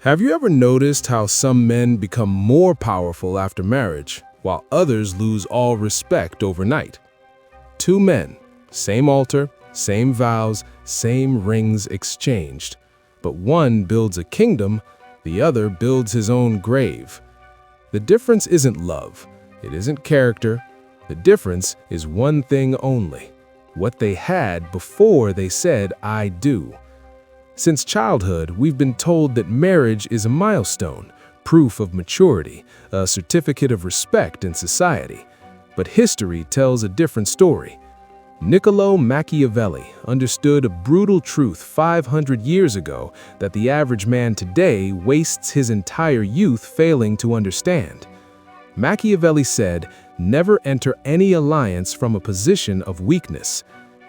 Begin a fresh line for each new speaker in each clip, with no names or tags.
Have you ever noticed how some men become more powerful after marriage, while others lose all respect overnight? Two men, same altar, same vows, same rings exchanged. But one builds a kingdom, the other builds his own grave. The difference isn't love, it isn't character. The difference is one thing only: what they had before they said, "I do." Since childhood, we've been told that marriage is a milestone, proof of maturity, a certificate of respect in society. But history tells a different story. Nikola Machiavelli understood a brutal truth 500 years ago that the average man today wastes his entire youth failing to understand. Machiavelli said, "Never enter any alliance from a position of weakness."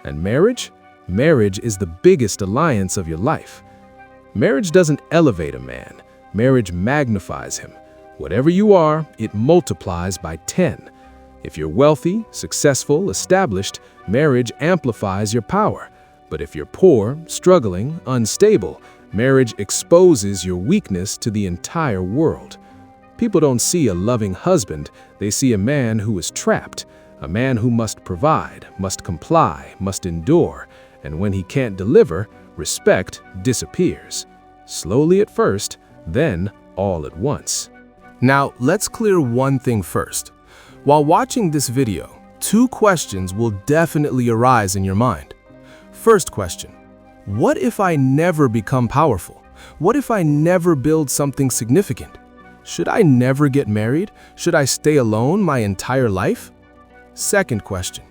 And marriage? Marriage is the biggest alliance of your life. Marriage doesn't elevate a man. Marriage magnifies him. Whatever you are, it multiplies by 10. If you're wealthy, successful, established, marriage amplifies your power. But if you're poor, struggling, unstable, marriage exposes your weakness to the entire world. People don't see a loving husband, they see a man who is trapped, a man who must provide, must comply, must endure. And when he can't deliver, respect disappears. Slowly at first, then all at once. Now, let's clear one thing first. While watching this video, two questions will definitely arise in your mind. First question: what if I never become powerful? What if I never build something significant? Should I never get married? Should I stay alone my entire life? Second question: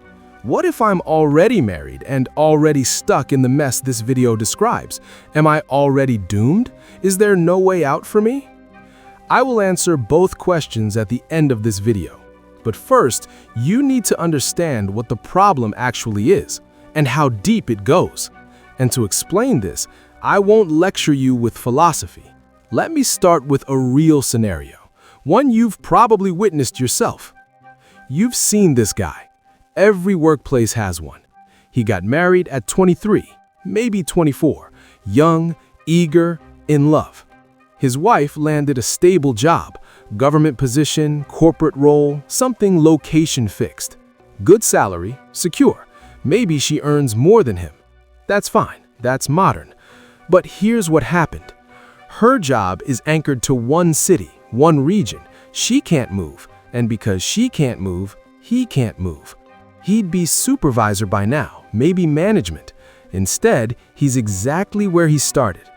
what if I'm already married and already stuck in the mess this video describes? Am I already doomed? Is there no way out for me? I will answer both questions at the end of this video. But first, you need to understand what the problem actually is and how deep it goes. And to explain this, I won't lecture you with philosophy. Let me start with a real scenario, one you've probably witnessed yourself. You've seen this guy. Every workplace has one. He got married at 23, maybe 24, young, eager, in love. His wife landed a stable job, government position, corporate role, something location fixed. Good salary, secure. Maybe she earns more than him. That's fine, that's modern. But here's what happened. Her job is anchored to one city, one region. She can't move, and because she can't move, he can't move. He'd be supervisor by now, maybe management. Instead, he's exactly where he started.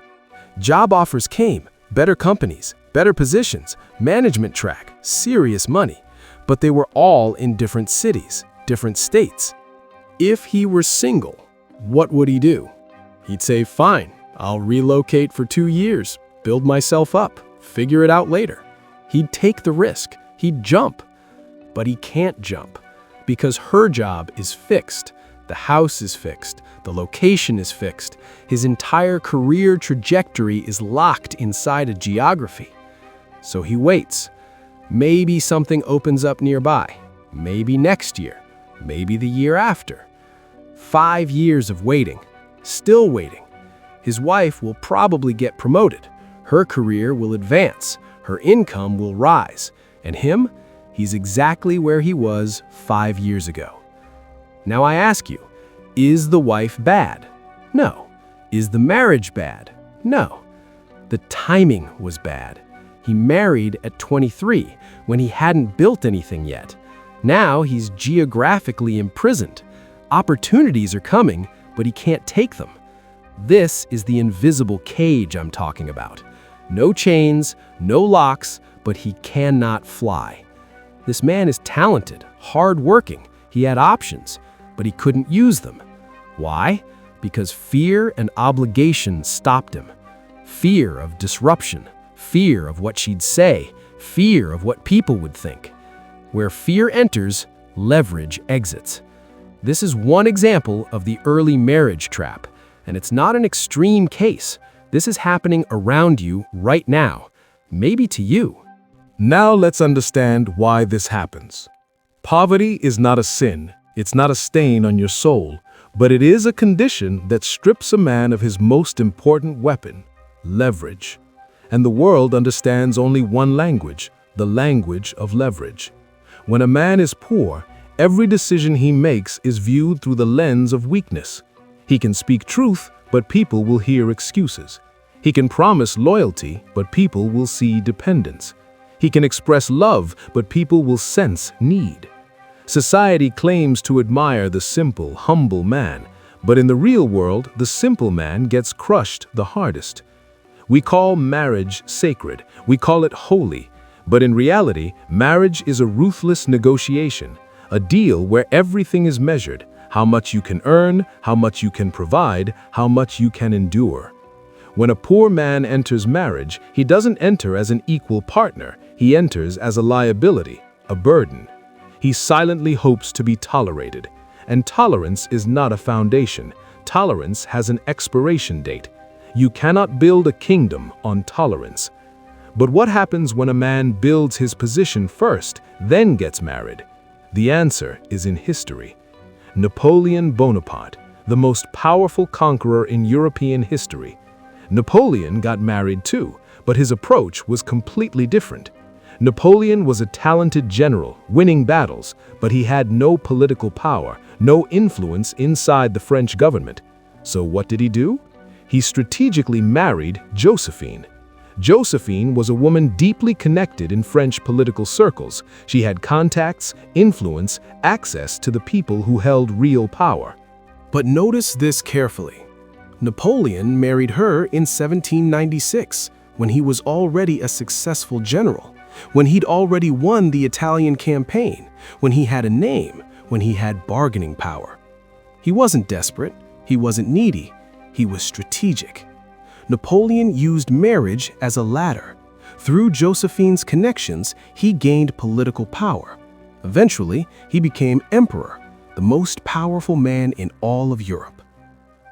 Job offers came, better companies, better positions, management track, serious money. But they were all in different cities, different states. If he were single, what would he do? He'd say, fine, I'll relocate for 2 years, build myself up, figure it out later. He'd take the risk, he'd jump. But he can't jump. Because her job is fixed, the house is fixed, the location is fixed, his entire career trajectory is locked inside a geography. So he waits. Maybe something opens up nearby, maybe next year, maybe the year after. 5 years of waiting, still waiting. His wife will probably get promoted, her career will advance, her income will rise, and him? He's exactly where he was 5 years ago. Now I ask you, is the wife bad? No. Is the marriage bad? No. The timing was bad. He married at 23 when he hadn't built anything yet. Now he's geographically imprisoned. Opportunities are coming, but he can't take them. This is the invisible cage I'm talking about. No chains, no locks, but he cannot fly. This man is talented, hard-working. He had options, but he couldn't use them. Why? Because fear and obligation stopped him. Fear of disruption, fear of what she'd say, fear of what people would think. Where fear enters, leverage exits. This is one example of the early marriage trap, and it's not an extreme case. This is happening around you right now, maybe to you.
Now let's understand why this happens. Poverty is not a sin, it's not a stain on your soul, but it is a condition that strips a man of his most important weapon, leverage. and the world understands only one language, the language of leverage. When a man is poor, every decision he makes is viewed through the lens of weakness. He can speak truth, but people will hear excuses. He can promise loyalty, but people will see dependence. He can express love, but people will sense need. Society claims to admire the simple, humble man, but in the real world, the simple man gets crushed the hardest. We call marriage sacred, we call it holy, but in reality, marriage is a ruthless negotiation, a deal where everything is measured: how much you can earn, how much you can provide, how much you can endure. When a poor man enters marriage, he doesn't enter as an equal partner, he enters as a liability, a burden. He silently hopes to be tolerated. And tolerance is not a foundation. Tolerance has an expiration date. You cannot build a kingdom on tolerance. But what happens when a man builds his position first, then gets married? The answer is in history. Napoleon Bonaparte, the most powerful conqueror in European history. Napoleon got married too, but his approach was completely different. Napoleon was a talented general, winning battles, but he had no political power, no influence inside the French government. So what did he do? He strategically married Josephine. Josephine was a woman deeply connected in French political circles. She had contacts, influence, access to the people who held real power.
But notice this carefully. Napoleon married her in 1796, when he was already a successful general, when he'd already won the Italian campaign, when he had a name, when he had bargaining power. He wasn't desperate, he wasn't needy, he was strategic. Napoleon used marriage as a ladder. Through Josephine's connections, he gained political power. Eventually, he became emperor, the most powerful man in all of Europe.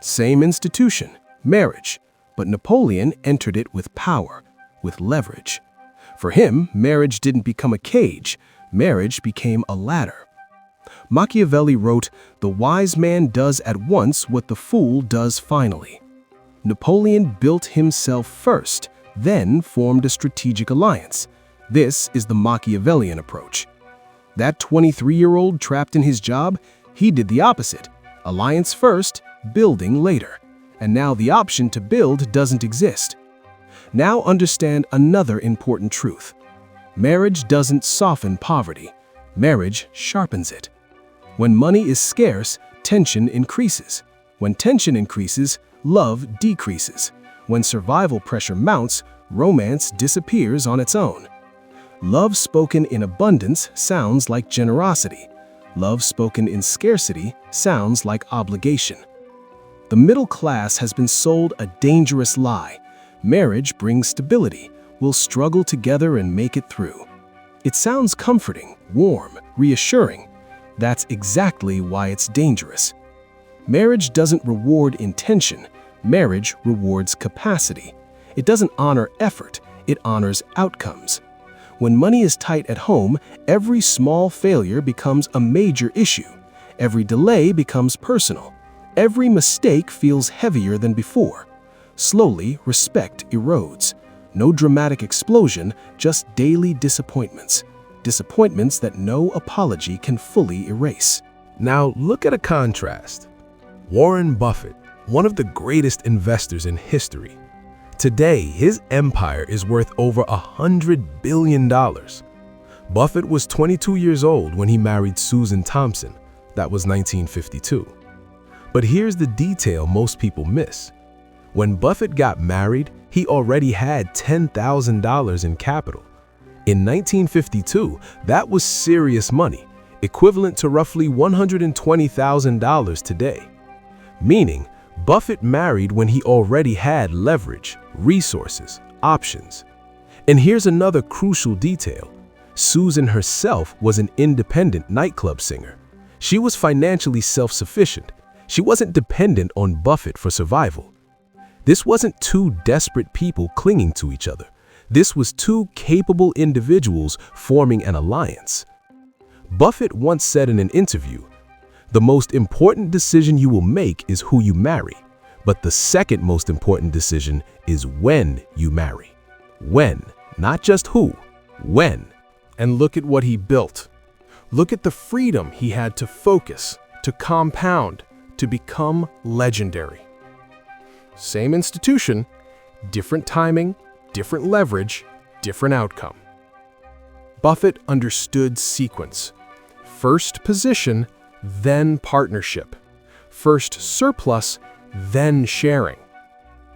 Same institution, marriage, but Napoleon entered it with power, with leverage. For him, marriage didn't become a cage, marriage became a ladder. Machiavelli wrote, "The wise man does at once what the fool does finally." Napoleon built himself first, then formed a strategic alliance. This is the Machiavellian approach. That 23-year-old trapped in his job, he did the opposite. Alliance first, building later. And now the option to build doesn't exist. Now understand another important truth. Marriage doesn't soften poverty. Marriage sharpens it. When money is scarce, tension increases. When tension increases, love decreases. When survival pressure mounts, romance disappears on its own. Love spoken in abundance sounds like generosity. Love spoken in scarcity sounds like obligation. The middle class has been sold a dangerous lie. Marriage brings stability. We'll struggle together and make it through. It sounds comforting, warm, reassuring. That's exactly why it's dangerous. Marriage doesn't reward intention. Marriage rewards capacity. It doesn't honor effort. It honors outcomes. When money is tight at home, every small failure becomes a major issue. Every delay becomes personal. Every mistake feels heavier than before. Slowly, respect erodes. No dramatic explosion, just daily disappointments. Disappointments that no apology can fully erase.
Now look at a contrast. Warren Buffett, one of the greatest investors in history. Today, his empire is worth over $100 billion. Buffett was 22 years old when he married Susan Thompson. That was 1952. But here's the detail most people miss. When Buffett got married, he already had $10,000 in capital. In 1952, that was serious money, equivalent to roughly $120,000 today. Meaning, Buffett married when he already had leverage, resources, options. And here's another crucial detail. Susan herself was an independent nightclub singer. She was financially self-sufficient. She wasn't dependent on Buffett for survival. This wasn't two desperate people clinging to each other. This was two capable individuals forming an alliance. Buffett once said in an interview, "The most important decision you will make is who you marry, but the second most important decision is when you marry." When, not just who, when.
And look at what he built. Look at the freedom he had to focus, to compound, to become legendary. Same institution, different timing, different leverage, different outcome. Buffett understood sequence. First position, then partnership. First surplus, then sharing.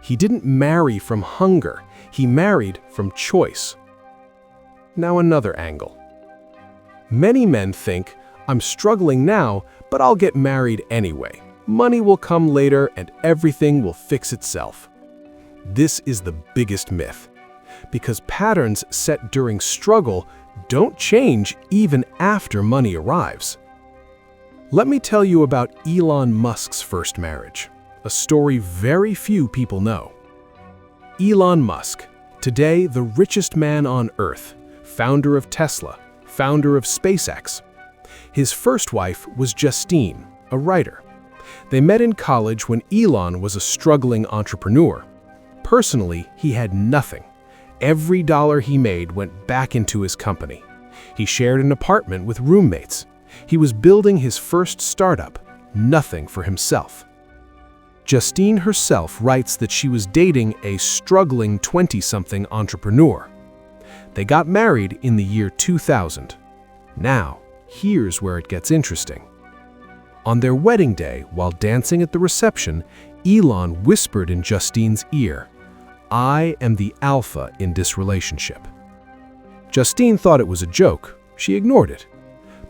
He didn't marry from hunger, he married from choice. Now another angle. Many men think, I'm struggling now, but I'll get married anyway. Money will come later and everything will fix itself. This is the biggest myth, because patterns set during struggle don't change even after money arrives. Let me tell you about Elon Musk's first marriage, a story very few people know. Elon Musk, today the richest man on Earth, founder of Tesla, founder of SpaceX. His first wife was Justine, a writer. They met in college when Elon was a struggling entrepreneur. Personally, he had nothing. Every dollar he made went back into his company. He shared an apartment with roommates. He was building his first startup, nothing for himself. Justine herself writes that she was dating a struggling 20-something entrepreneur. They got married in the year 2000. Now, here's where it gets interesting. On their wedding day, while dancing at the reception, Elon whispered in Justine's ear, "I am the alpha in this relationship." Justine thought it was a joke. She ignored it.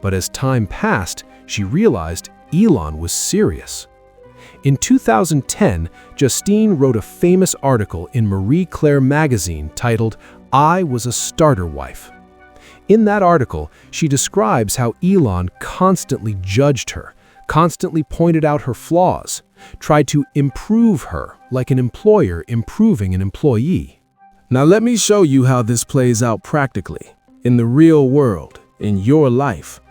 But as time passed, she realized Elon was serious. In 2010, Justine wrote a famous article in Marie Claire magazine titled, "I Was a Starter Wife." In that article, she describes how Elon constantly judged her, constantly pointed out her flaws, tried to improve her like an employer improving an employee. Now let me show you how this plays out practically, in the real world, in your life.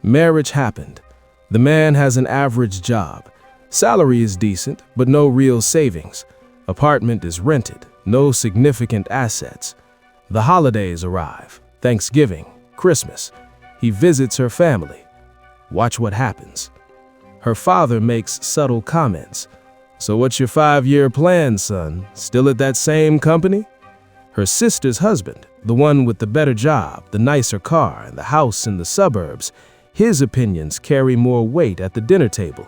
Marriage happened. The man has an average job. Salary is decent, but no real savings. Apartment is rented, no significant assets. The holidays arrive, Thanksgiving, Christmas. He visits her family. Watch what happens. Her father makes subtle comments. "So what's your 5-year plan, son? Still at that same company?" Her sister's husband, the one with the better job, the nicer car, and the house in the suburbs, his opinions carry more weight at the dinner table.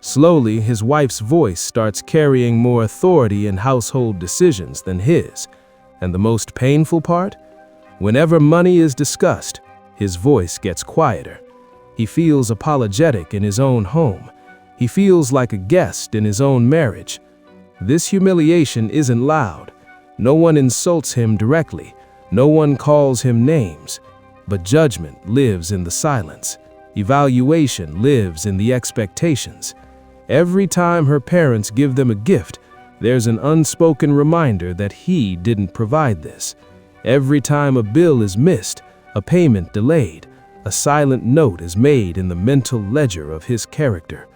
Slowly, his wife's voice starts carrying more authority in household decisions than his. And the most painful part? Whenever money is discussed, his voice gets quieter. He feels apologetic in his own home. He feels like a guest in his own marriage. This humiliation isn't loud. No one insults him directly. No one calls him names. But judgment lives in the silence. Evaluation lives in the expectations. Every time her parents give them a gift, there's an unspoken reminder that he didn't provide this. Every time a bill is missed, a payment delayed, a silent note is made in the mental ledger of his character.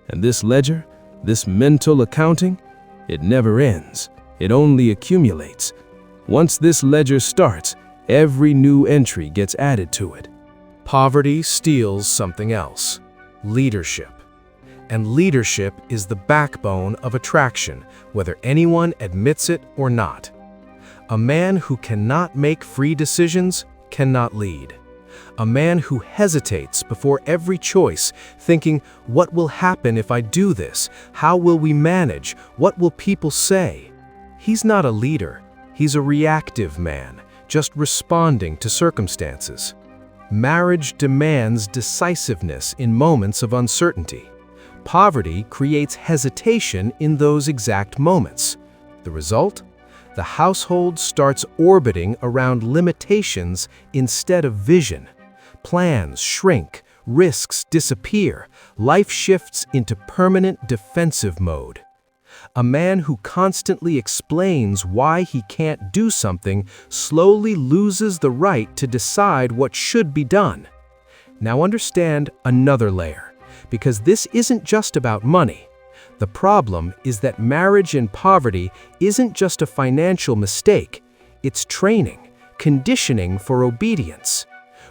And this ledger, this mental accounting, it never ends. It only accumulates. Once this ledger starts, every new entry gets added to it. Poverty steals something else: leadership. And leadership is the backbone of attraction, whether anyone admits it or not. A man who cannot make free decisions cannot lead. A man who hesitates before every choice, thinking, what will happen if I do this? How will we manage? What will people say? He's not a leader. He's a reactive man, just responding to circumstances. Marriage demands decisiveness in moments of uncertainty. Poverty creates hesitation in those exact moments. The result? The household starts orbiting around limitations instead of vision. Plans shrink, risks disappear, life shifts into permanent defensive mode. A man who constantly explains why he can't do something slowly loses the right to decide what should be done. Now understand another layer, because this isn't just about money. The problem is that marriage in poverty isn't just a financial mistake,
It's training, conditioning for obedience.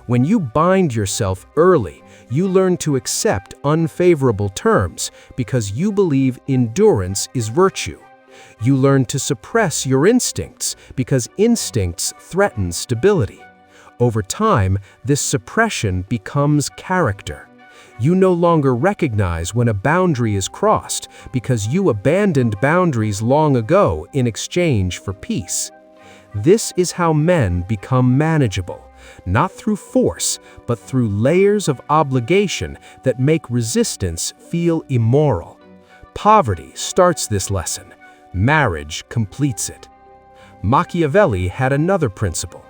When you bind yourself early, you learn to accept unfavorable terms because you believe endurance is virtue. You learn to suppress your instincts because instincts threaten stability. Over time, this suppression becomes character. You no longer recognize when a boundary is crossed because you abandoned boundaries long ago in exchange for peace. This is how men become manageable, not through force, but through layers of obligation that make resistance feel immoral. Poverty starts this lesson. Marriage completes it. Machiavelli had another principle.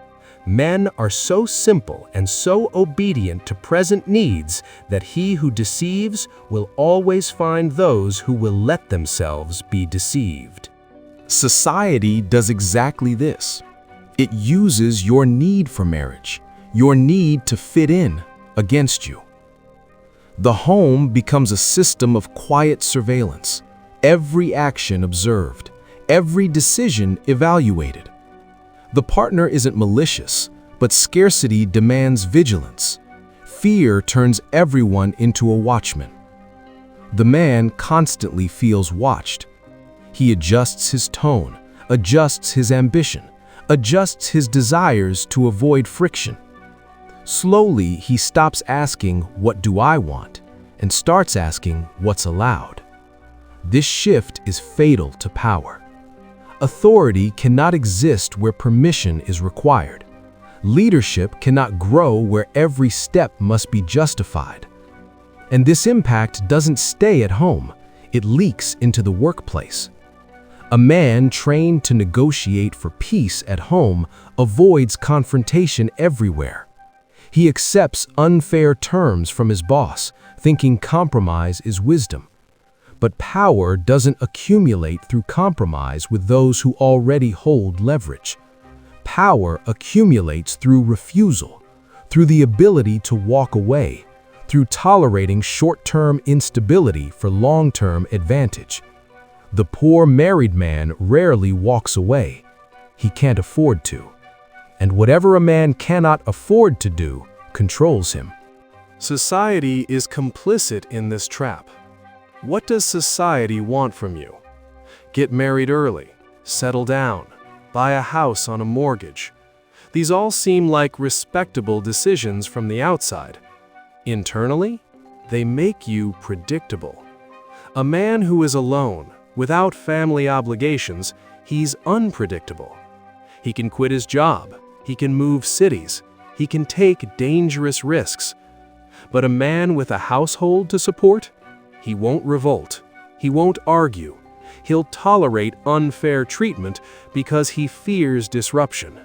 Men are so simple and so obedient to present needs that he who deceives will always find those who will let themselves be deceived.
Society does exactly this. It uses your need for marriage, your need to fit in, against you. The home becomes a system of quiet surveillance, every action observed, every decision evaluated. The partner isn't malicious, but scarcity demands vigilance. Fear turns everyone into a watchman. The man constantly feels watched. He adjusts his tone, adjusts his ambition, adjusts his desires to avoid friction. Slowly, he stops asking, "What do I want?" and starts asking, "What's allowed?" This shift is fatal to power. Authority cannot exist where permission is required. Leadership cannot grow where every step must be justified. And this impact doesn't stay at home, it leaks into the workplace. A man trained to negotiate for peace at home avoids confrontation everywhere. He accepts unfair terms from his boss, thinking compromise is wisdom. But power doesn't accumulate through compromise with those who already hold leverage. Power accumulates through refusal, through the ability to walk away, through tolerating short-term instability for long-term advantage. The poor married man rarely walks away. He can't afford to. And whatever a man cannot afford to do controls him.
Society is complicit in this trap. What does society want from you? Get married early, settle down, buy a house on a mortgage. These all seem like respectable decisions from the outside. Internally, they make you predictable. A man who is alone, without family obligations, he's unpredictable. He can quit his job, he can move cities, he can take dangerous risks. But a man with a household to support? He won't revolt, he won't argue, he'll tolerate unfair treatment because he fears disruption.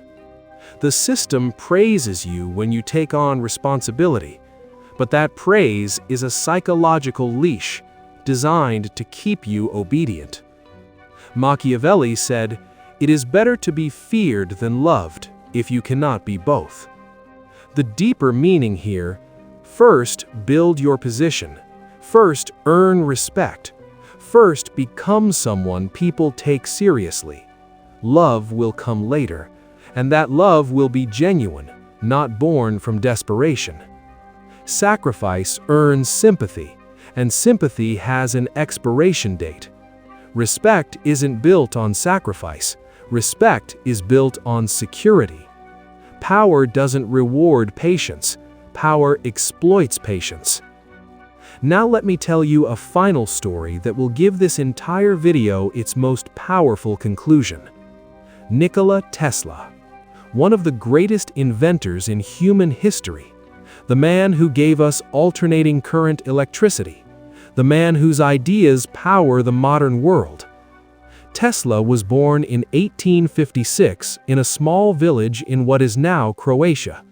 The system praises you when you take on responsibility, but that praise is a psychological leash designed to keep you obedient. Machiavelli said, "It is better to be feared than loved if you cannot be both." The deeper meaning here, first build your position. First, earn respect. First, become someone people take seriously. Love will come later, and that love will be genuine, not born from desperation. Sacrifice earns sympathy, and sympathy has an expiration date. Respect isn't built on sacrifice. Respect is built on security. Power doesn't reward patience. Power exploits patience. Now let me tell you a final story that will give this entire video its most powerful conclusion. Nikola Tesla, one of the greatest inventors in human history, the man who gave us alternating current electricity, the man whose ideas power the modern world. Tesla was born in 1856 in a small village in what is now Croatia.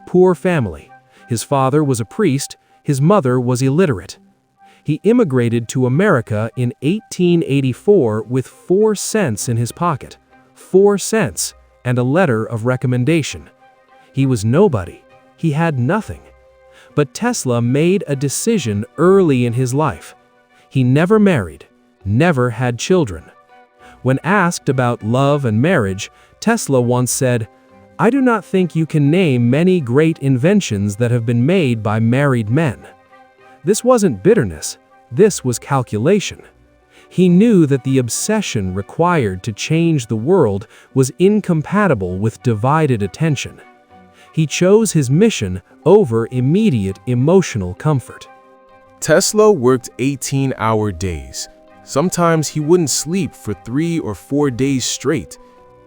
Poor family. His father was a priest. His mother was illiterate. He immigrated to America in 1884 with 4 cents in his pocket. 4 cents and a letter of recommendation. He was nobody. He had nothing. But Tesla made a decision early in his life. He never married, never had children. When asked about love and marriage,
Tesla once said, "I do not think you can name many great inventions that have been made by married men." This wasn't bitterness, this was calculation. He knew that the obsession required to change the world was incompatible with divided attention. He chose his mission over immediate emotional comfort.
Tesla worked 18-hour days. Sometimes he wouldn't sleep for 3 or 4 days straight.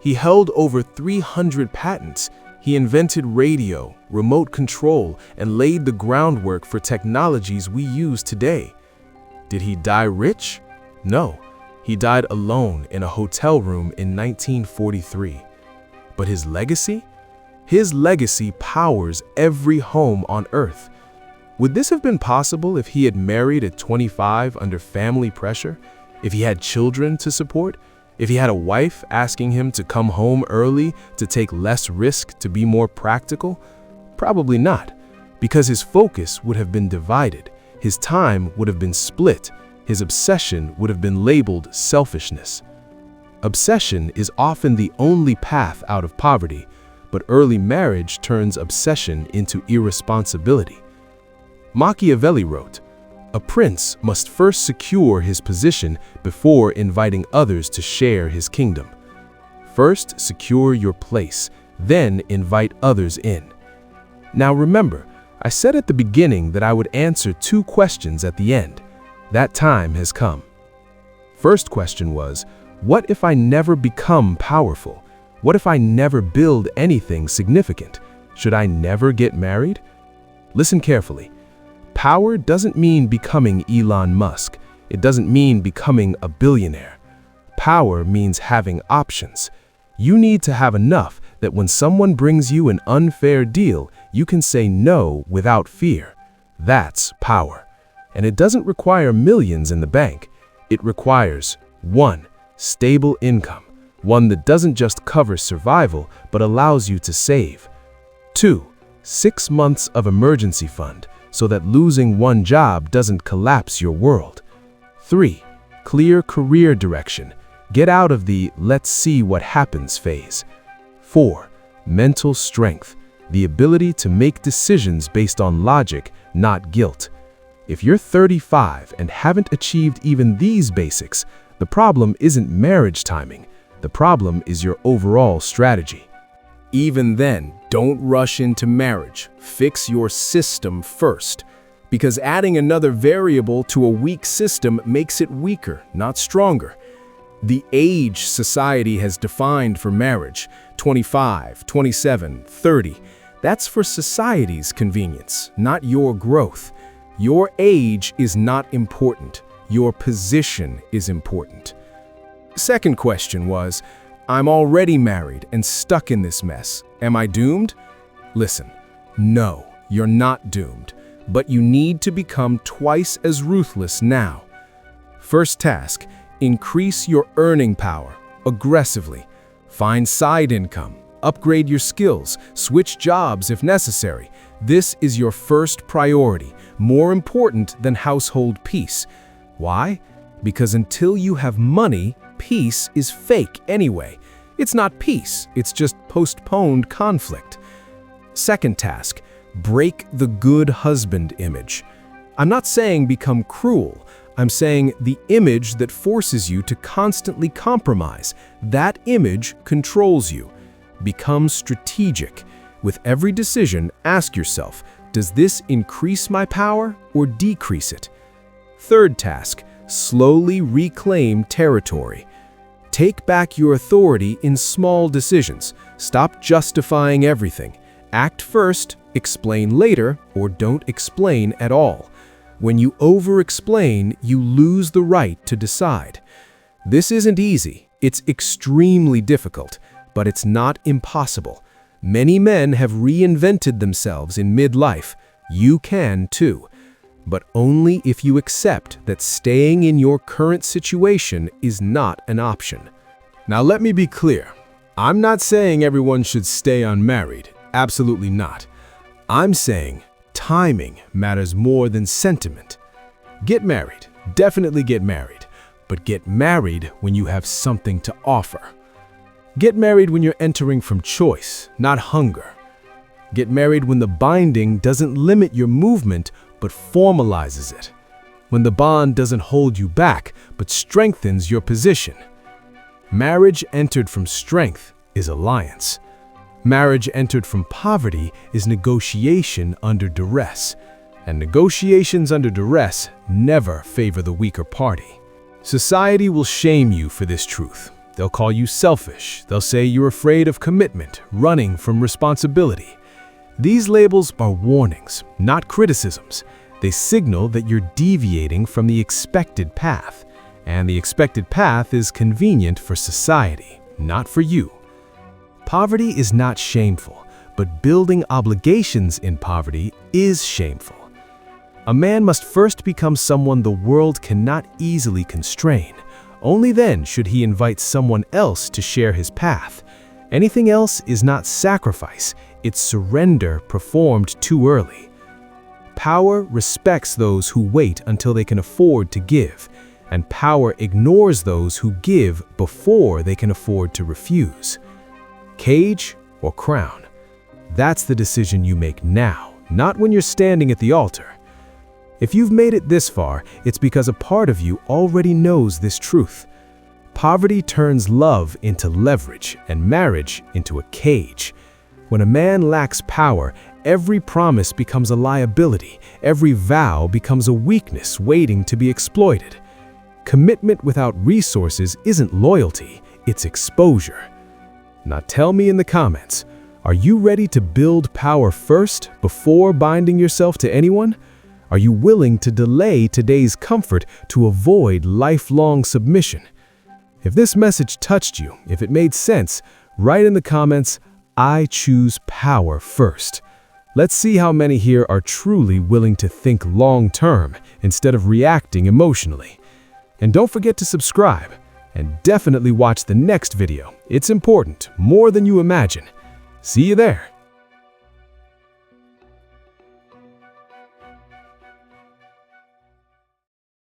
He held over 300 patents. He invented radio, remote control, and laid the groundwork for technologies we use today. Did he die rich? No. He died alone in a hotel room in 1943. But his legacy? His legacy powers every home on Earth. Would this have been possible if he had married at 25 under family pressure? If he had children to support? If he had a wife asking him to come home early, to take less risk, to be more practical? Probably not, because his focus would have been divided, his time would have been split, his obsession would have been labeled selfishness. Obsession is often the only path out of poverty, but early marriage turns obsession into irresponsibility. Machiavelli wrote, "A prince must first secure his position before inviting others to share his kingdom. First secure your place, then invite others in." Now remember, I said at the beginning that I would answer 2 questions at the end. That time has come. First question was, what if I never become powerful? What if I never build anything significant? Should I never get married? Listen carefully. Power doesn't mean becoming Elon Musk. It doesn't mean becoming a billionaire. Power means having options. You need to have enough that when someone brings you an unfair deal, you can say no without fear. That's power. And it doesn't require millions in the bank. It requires 1. Stable income, one that doesn't just cover survival but allows you to save. 2. 6 months of emergency fund, so that losing one job doesn't collapse your world. 3. Clear career direction. Get out of the "let's see what happens" phase. 4. Mental strength. The ability to make decisions based on logic, not guilt. If you're 35 and haven't achieved even these basics, the problem isn't marriage timing. The problem is your overall strategy. Even then, don't rush into marriage. Fix your system first. Because adding another variable to a weak system makes it weaker, not stronger. The age society has defined for marriage, 25, 27, 30, that's for society's convenience, not your growth. Your age is not important. Your position is important. Second question was, I'm already married and stuck in this mess. Am I doomed? Listen, no, you're not doomed, but you need to become twice as ruthless now. First task, increase your earning power aggressively. Find side income, upgrade your skills, switch jobs if necessary. This is your first priority, more important than household peace. Why? Because until you have money, peace is fake anyway. It's not peace, it's just postponed conflict. Second task, break the good husband image. I'm not saying become cruel. I'm saying the image that forces you to constantly compromise. That image controls you. Become strategic. With every decision, ask yourself, does this increase my power or decrease it? Third task, slowly reclaim territory. Take back your authority in small decisions. Stop justifying everything. Act first, explain later, or don't explain at all. When you over-explain, you lose the right to decide. This isn't easy. It's extremely difficult, but it's not impossible. Many men have reinvented themselves in midlife. You can too, but only if you accept that staying in your current situation is not an option. Now let me be clear. I'm not saying everyone should stay unmarried. Absolutely not. I'm saying timing matters more than sentiment. Get married, definitely get married, but get married when you have something to offer. Get married when you're entering from choice, not hunger. Get married when the binding doesn't limit your movement, but formalizes it. When the bond doesn't hold you back, but strengthens your position. Marriage entered from strength is alliance. Marriage entered from poverty is negotiation under duress. And negotiations under duress never favor the weaker party. Society will shame you for this truth. They'll call you selfish. They'll say you're afraid of commitment, running from responsibility. These labels are warnings, not criticisms. They signal that you're deviating from the expected path. And the expected path is convenient for society, not for you. Poverty is not shameful, but building obligations in poverty is shameful. A man must first become someone the world cannot easily constrain. Only then should he invite someone else to share his path. Anything else is not sacrifice, it's surrender performed too early. Power respects those who wait until they can afford to give, and power ignores those who give before they can afford to refuse. Cage or crown? That's the decision you make now, not when you're standing at the altar. If you've made it this far, it's because a part of you already knows this truth. Poverty turns love into leverage and marriage into a cage. When a man lacks power, every promise becomes a liability, every vow becomes a weakness waiting to be exploited. Commitment without resources isn't loyalty, it's exposure. Now tell me in the comments, are you ready to build power first before binding yourself to anyone? Are you willing to delay today's comfort to avoid lifelong submission? If this message touched you, if it made sense, write in the comments, I choose power first. Let's see how many here are truly willing to think long-term instead of reacting emotionally. And don't forget to subscribe, and definitely watch the next video. It's important, more than you imagine. See you there.